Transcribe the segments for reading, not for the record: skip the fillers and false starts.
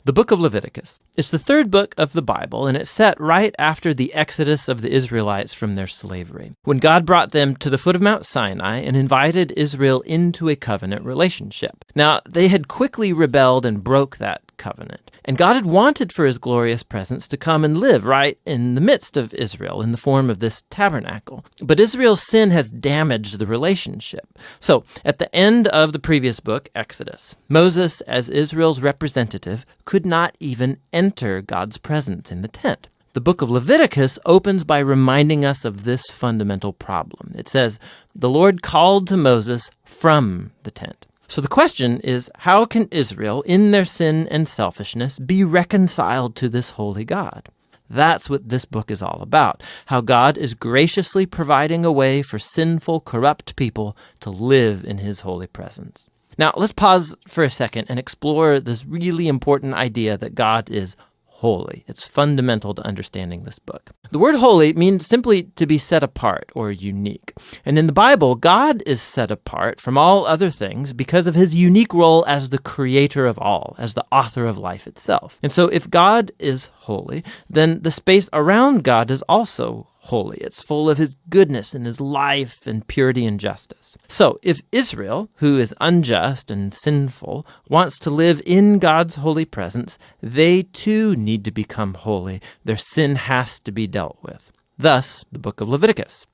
The book of Leviticus. It's the third book of the Bible, and it's set right after the exodus of the Israelites from their slavery, when God brought them to the foot of Mount Sinai and invited Israel into a covenant relationship. Now, they had quickly rebelled and broke that covenant, and God had wanted for his glorious presence to come and live right in the midst of Israel in the form of this tabernacle. But Israel's sin has damaged the relationship. So, at the end of the previous book, Exodus, Moses, as Israel's representative, could not even enter God's presence in the tent. The book of Leviticus opens by reminding us of this fundamental problem. It says, "The Lord called to Moses from the tent." So the question is, how can Israel, in their sin and selfishness, be reconciled to this holy God? That's what this book is all about, how God is graciously providing a way for sinful, corrupt people to live in his holy presence. Now, let's pause for a second and explore this really important idea that God is holy. It's fundamental to understanding this book. The word holy means simply to be set apart or unique. And in the Bible, God is set apart from all other things because of his unique role as the creator of all, as the author of life itself. And so if God is holy, then the space around God is also holy. It's full of his goodness and his life and purity and justice. So if Israel, who is unjust and sinful, wants to live in God's holy presence, they too need to become holy. Their sin has to be dealt with. Thus, the book of Leviticus.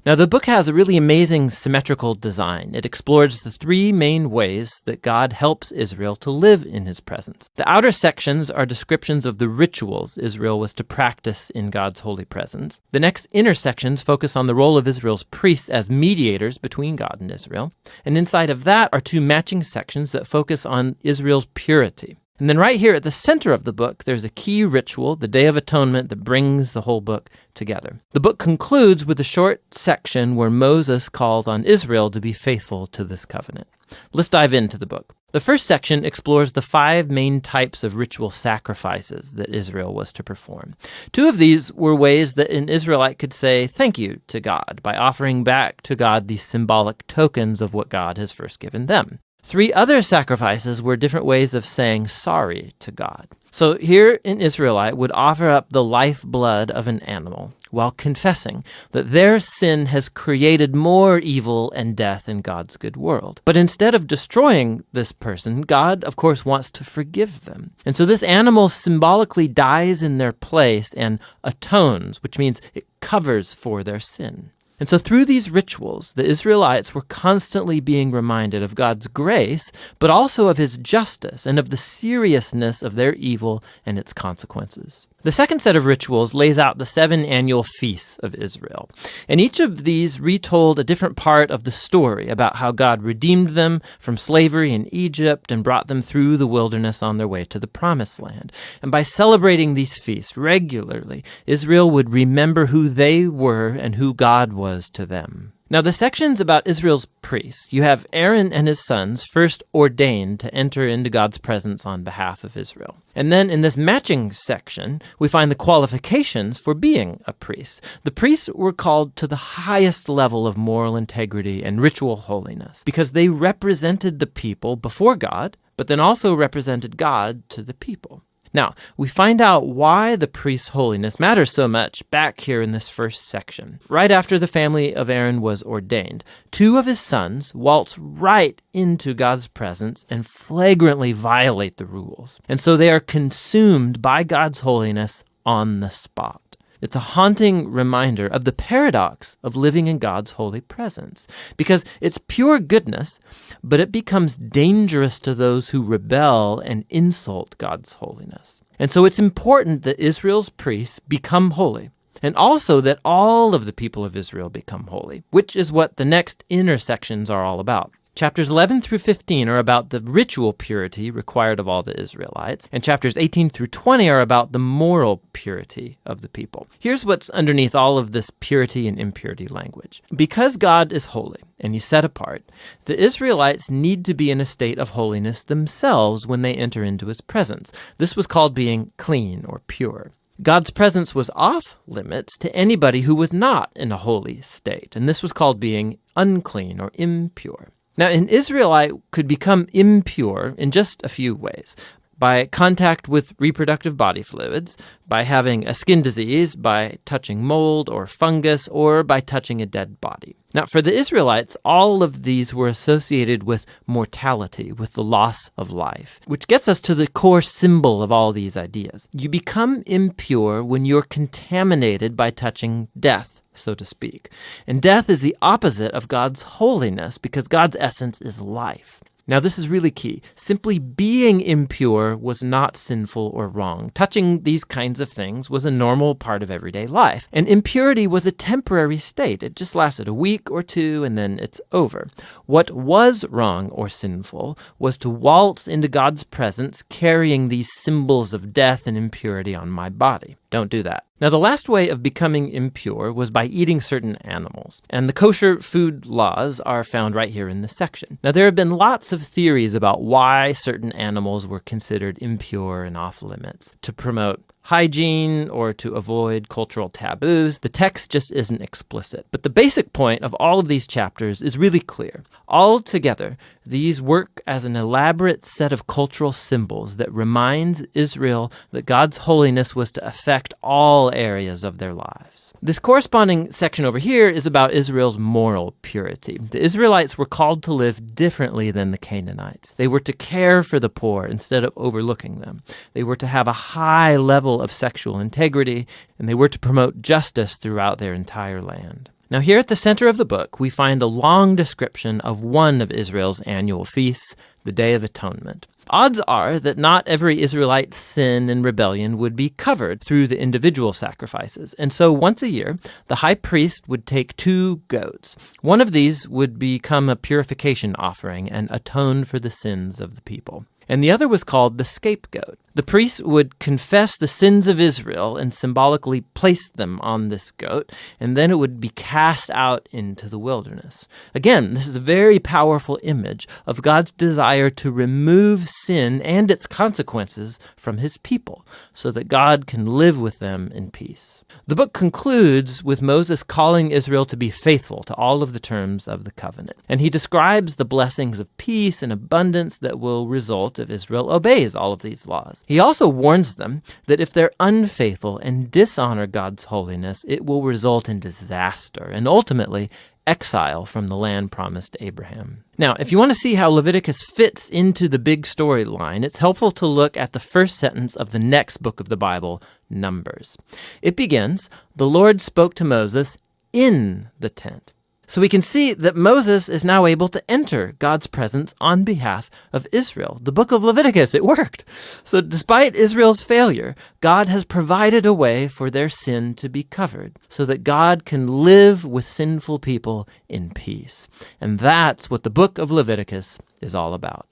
Now, the book has a really amazing symmetrical design. It explores the three main ways that God helps Israel to live in his presence. The outer sections are descriptions of the rituals Israel was to practice in God's holy presence. The next inner sections focus on the role of Israel's priests as mediators between God and Israel. And inside of that are two matching sections that focus on Israel's purity. And then right here at the center of the book, there's a key ritual, the Day of Atonement, that brings the whole book together. The book concludes with a short section where Moses calls on Israel to be faithful to this covenant. Let's dive into the book. The first section explores the 5 main types of ritual sacrifices that Israel was to perform. 2 of these were ways that an Israelite could say thank you to God by offering back to God these symbolic tokens of what God has first given them. 3 other sacrifices were different ways of saying sorry to God. So here an Israelite would offer up the lifeblood of an animal while confessing that their sin has created more evil and death in God's good world. But instead of destroying this person, God, of course, wants to forgive them. And so this animal symbolically dies in their place and atones, which means it covers for their sin. And so through these rituals, the Israelites were constantly being reminded of God's grace, but also of his justice and of the seriousness of their evil and its consequences. The second set of rituals lays out the 7 annual feasts of Israel. And each of these retold a different part of the story about how God redeemed them from slavery in Egypt and brought them through the wilderness on their way to the Promised Land. And by celebrating these feasts regularly, Israel would remember who they were and who God was to them. Now, the sections about Israel's priests, you have Aaron and his sons first ordained to enter into God's presence on behalf of Israel. And then in this matching section, we find the qualifications for being a priest. The priests were called to the highest level of moral integrity and ritual holiness because they represented the people before God, but then also represented God to the people. Now, we find out why the priest's holiness matters so much back here in this first section. Right after the family of Aaron was ordained, 2 of his sons waltz right into God's presence and flagrantly violate the rules. And so they are consumed by God's holiness on the spot. It's a haunting reminder of the paradox of living in God's holy presence, because it's pure goodness, but it becomes dangerous to those who rebel and insult God's holiness. And so it's important that Israel's priests become holy, and also that all of the people of Israel become holy, which is what the next inner sections are all about. Chapters 11 through 15 are about the ritual purity required of all the Israelites, and chapters 18 through 20 are about the moral purity of the people. Here's what's underneath all of this purity and impurity language. Because God is holy and he's set apart, the Israelites need to be in a state of holiness themselves when they enter into his presence. This was called being clean or pure. God's presence was off limits to anybody who was not in a holy state, and this was called being unclean or impure. Now, an Israelite could become impure in just a few ways. by contact with reproductive body fluids, by having a skin disease, by touching mold or fungus, or by touching a dead body. Now, for the Israelites, all of these were associated with mortality, with the loss of life, which gets us to the core symbol of all these ideas. You become impure when you're contaminated by touching death, so to speak. And death is the opposite of God's holiness because God's essence is life. Now, this is really key. Simply being impure was not sinful or wrong. Touching these kinds of things was a normal part of everyday life. And impurity was a temporary state. It just lasted a week or two, and then it's over. What was wrong or sinful was to waltz into God's presence carrying these symbols of death and impurity on my body. Don't do that. Now, the last way of becoming impure was by eating certain animals, and the kosher food laws are found right here in this section. Now, there have been lots of theories about why certain animals were considered impure and off limits. To promote hygiene or to avoid cultural taboos, the text just isn't explicit. But the basic point of all of these chapters is really clear. Altogether, these work as an elaborate set of cultural symbols that reminds Israel that God's holiness was to affect all areas of their lives. This corresponding section over here is about Israel's moral purity. The Israelites were called to live differently than the Canaanites. They were to care for the poor instead of overlooking them. They were to have a high level of sexual integrity, and they were to promote justice throughout their entire land. Now, here at the center of the book, we find a long description of one of Israel's annual feasts, the Day of Atonement. Odds are that not every Israelite's sin and rebellion would be covered through the individual sacrifices. And so once a year, the high priest would take 2 goats. One of these would become a purification offering and atone for the sins of the people. And the other was called the scapegoat. The priest would confess the sins of Israel and symbolically place them on this goat, and then it would be cast out into the wilderness. Again, this is a very powerful image of God's desire to remove sin and its consequences from his people so that God can live with them in peace. The book concludes with Moses calling Israel to be faithful to all of the terms of the covenant. And he describes the blessings of peace and abundance that will result if Israel obeys all of these laws. He also warns them that if they're unfaithful and dishonor God's holiness, it will result in disaster and ultimately exile from the land promised to Abraham. Now, if you want to see how Leviticus fits into the big storyline, it's helpful to look at the first sentence of the next book of the Bible, Numbers. It begins, "The Lord spoke to Moses in the tent." So we can see that Moses is now able to enter God's presence on behalf of Israel. The book of Leviticus, it worked. So despite Israel's failure, God has provided a way for their sin to be covered so that God can live with sinful people in peace. And that's what the book of Leviticus is all about.